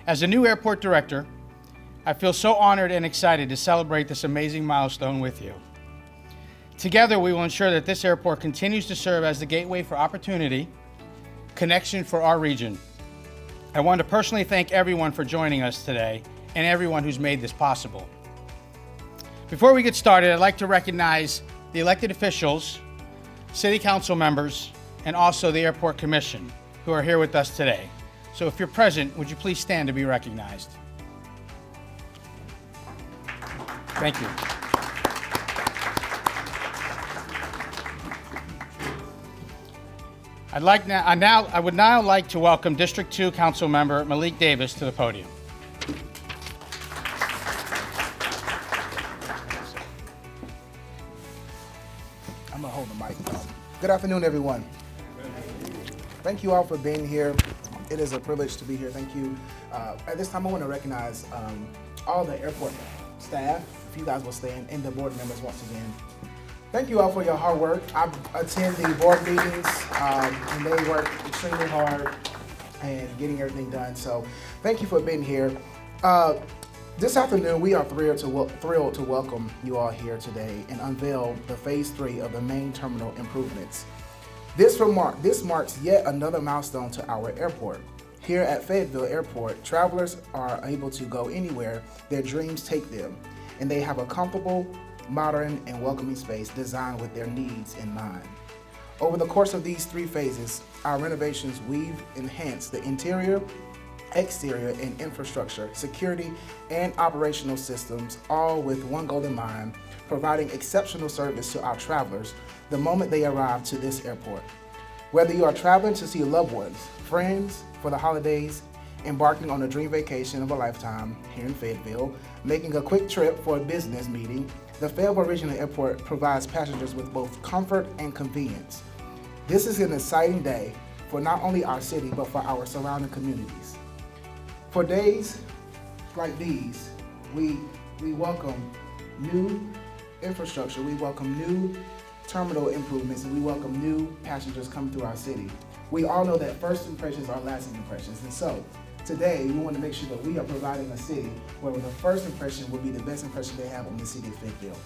As the new airport director, I feel so honored and excited to celebrate this amazing milestone with you. Together, we will ensure that this airport continues to serve as the gateway for opportunity, connection for our region. I want to personally thank everyone for joining us today and everyone who's made this possible. Before we get started, I'd like to recognize the elected officials, city council members, and also the Airport Commission who are here with us today. So if you're present, would you please stand to be recognized? Thank you. I would now like to welcome District 2 Council Member Malik Davis to the podium. I'm gonna hold the mic. Good afternoon, everyone. Thank you all for being here. It is a privilege to be here. Thank you. At this time, I want to recognize all the airport staff, if you guys will stand, and the board members once again. Thank you all for your hard work. I attend the board meetings, and they work extremely hard and getting everything done. So thank you for being here. This afternoon, we are thrilled to welcome you all here today and unveil the Phase 3 of the main terminal improvements. This marks yet another milestone to our airport. Here at Fayetteville Airport, travelers are able to go anywhere their dreams take them, and they have a comfortable, modern, and welcoming space designed with their needs in mind. Over the course of these 3 phases, our renovations we've enhanced the interior, exterior, and infrastructure, security, and operational systems, all with one goal in mind: providing exceptional service to our travelers the moment they arrive to this airport. Whether you are traveling to see loved ones, friends for the holidays, embarking on a dream vacation of a lifetime here in Fayetteville, making a quick trip for a business meeting, the Fayetteville Regional Airport provides passengers with both comfort and convenience. This is an exciting day for not only our city, but for our surrounding communities. For days like these, we welcome new infrastructure, we welcome new terminal improvements, and we welcome new passengers coming through our city. We all know that first impressions are lasting impressions, and so today we want to make sure that we are providing a city where the first impression will be the best impression they have on the city of Fayetteville.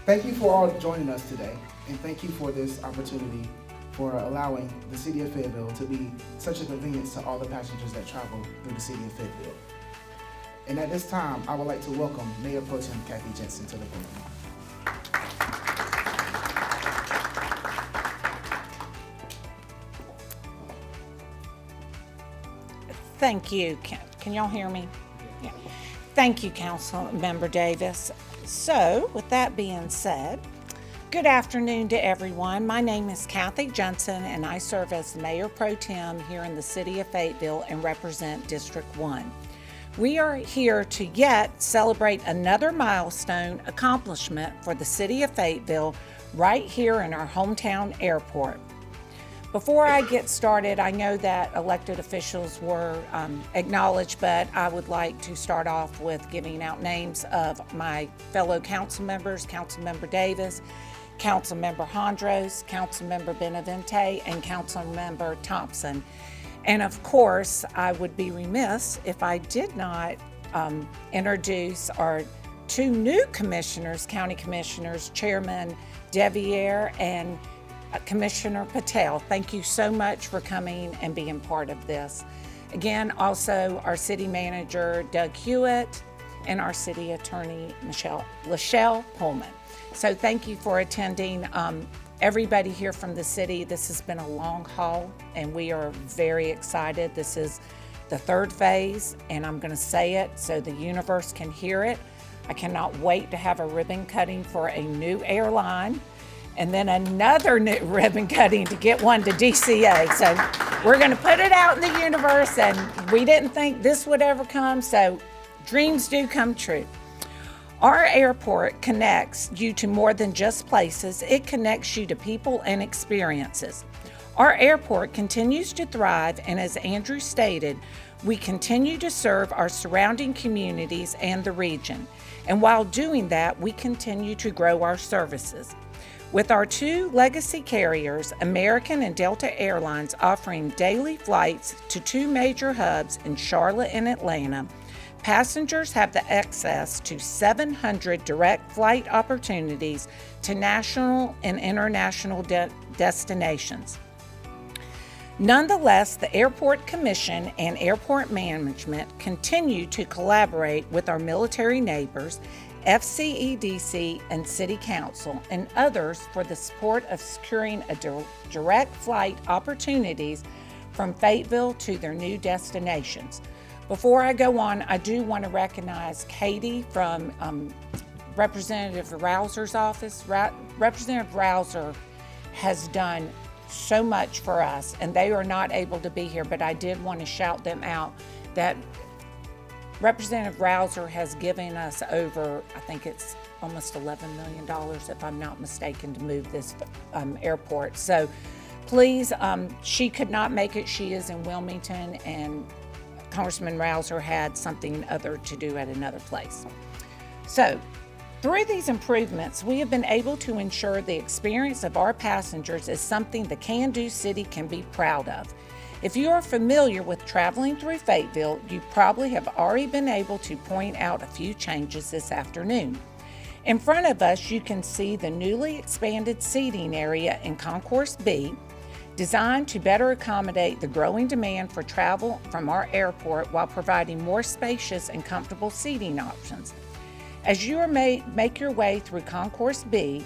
Thank you for all joining us today, and thank you for this opportunity for allowing the city of Fayetteville to be such a convenience to all the passengers that travel through the city of Fayetteville. And at this time, I would like to welcome Mayor Pro Tem Kathy Jensen to the podium. Thank you. Can y'all hear me? Yeah. Thank you, Council Member Davis. So, with that being said, good afternoon to everyone. My name is Kathy Jensen, and I serve as Mayor Pro Tem here in the city of Fayetteville and represent District 1. We are here to yet celebrate another milestone accomplishment for the city of Fayetteville right here in our hometown airport. Before I get started, I know that elected officials were acknowledged, but I would like to start off with giving out names of my fellow council members: Councilmember Davis, Councilmember Hondros, Councilmember Benavente, and Councilmember Thompson. And of course, I would be remiss if I did not introduce our 2 new commissioners, county commissioners, Chairman Deviere and Commissioner Patel. Thank you so much for coming and being part of this. Again, also our city manager, Doug Hewitt, and our city attorney, Lachelle Pullman. So thank you for attending. Everybody here from the city, this has been a long haul, and we are very excited. This is the 3rd phase, and I'm gonna say it so the universe can hear it. I cannot wait to have a ribbon cutting for a new airline, and then another new ribbon cutting to get one to DCA. So we're gonna put it out in the universe, and we didn't think this would ever come, so dreams do come true. Our airport connects you to more than just places. It connects you to people and experiences. Our airport continues to thrive, and as Andrew stated, we continue to serve our surrounding communities and the region. And while doing that, we continue to grow our services. With our two legacy carriers, American and Delta Airlines, offering daily flights to two major hubs in Charlotte and Atlanta, passengers have the access to 700 direct flight opportunities to national and international destinations. Nonetheless, the Airport Commission and airport management continue to collaborate with our military neighbors, FCEDC and City Council, and others for the support of securing direct flight opportunities from Fayetteville to their new destinations. Before I go on, I do want to recognize Katie from Representative Rouser's office. Representative Rouser has done so much for us, and they are not able to be here, but I did want to shout them out that Representative Rouser has given us over, I think it's almost $11 million, if I'm not mistaken, to move this airport. So please, she could not make it. She is in Wilmington, and Congressman Rouser had something other to do at another place. So through these improvements, we have been able to ensure the experience of our passengers is something the Can-Do City can be proud of. If you are familiar with traveling through Fayetteville, you probably have already been able to point out a few changes this afternoon. In front of us, you can see the newly expanded seating area in Concourse B, designed to better accommodate the growing demand for travel from our airport while providing more spacious and comfortable seating options. As you make your way through Concourse B,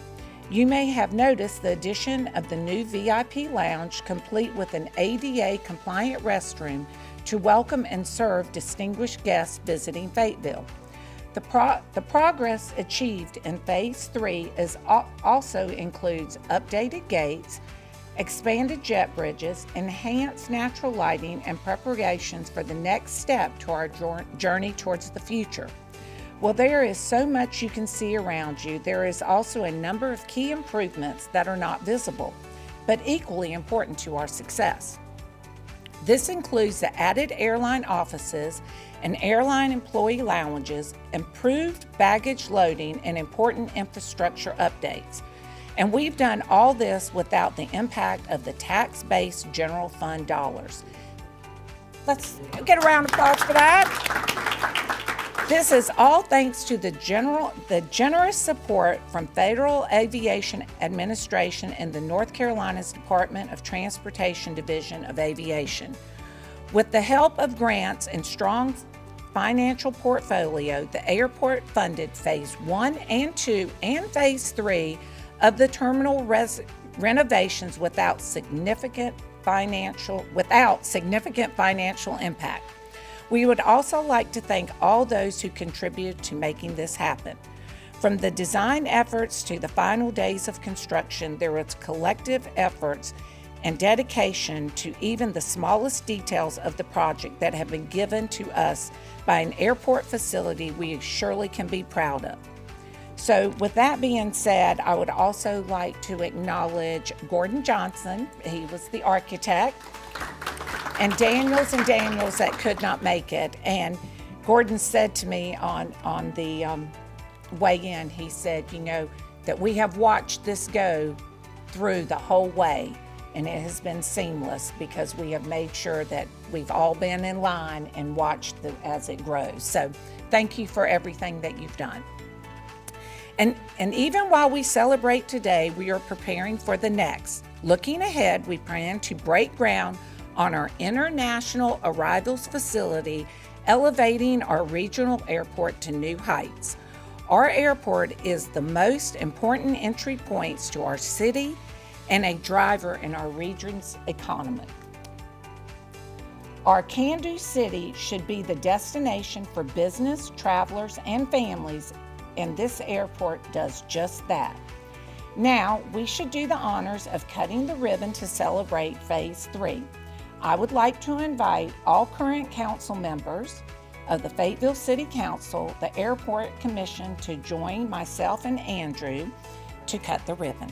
you may have noticed the addition of the new VIP lounge, complete with an ADA-compliant restroom to welcome and serve distinguished guests visiting Fayetteville. The progress achieved in Phase 3 also includes updated gates, expanded jet bridges, enhanced natural lighting, and preparations for the next step to our journey towards the future. While there is so much you can see around you, there is also a number of key improvements that are not visible, but equally important to our success. This includes the added airline offices and airline employee lounges, improved baggage loading, and important infrastructure updates. And we've done all this without the impact of the tax-based general fund dollars. Let's get a round of applause for that. This is all thanks to the generous support from Federal Aviation Administration and the North Carolina's Department of Transportation Division of Aviation. With the help of grants and strong financial portfolio, the airport funded Phase 1 and 2 and Phase 3 of the terminal renovations without significant financial impact. We would also like to thank all those who contributed to making this happen. From the design efforts to the final days of construction, there was collective efforts and dedication to even the smallest details of the project that have been given to us by an airport facility we surely can be proud of. So with that being said, I would also like to acknowledge Gordon Johnson. He was the architect. And Daniels that could not make it. And Gordon said to me on the way in, he said, that we have watched this go through the whole way, and it has been seamless because we have made sure that we've all been in line and watched as it grows. So thank you for everything that you've done. And even while we celebrate today, we are preparing for the next. Looking ahead, we plan to break ground on our international arrivals facility, elevating our regional airport to new heights. Our airport is the most important entry points to our city and a driver in our region's economy. Our Can-Do City should be the destination for business, travelers, and families, and this airport does just that. Now, we should do the honors of cutting the ribbon to celebrate Phase 3. I would like to invite all current council members of the Fayetteville City Council, the Airport Commission, to join myself and Andrew to cut the ribbon.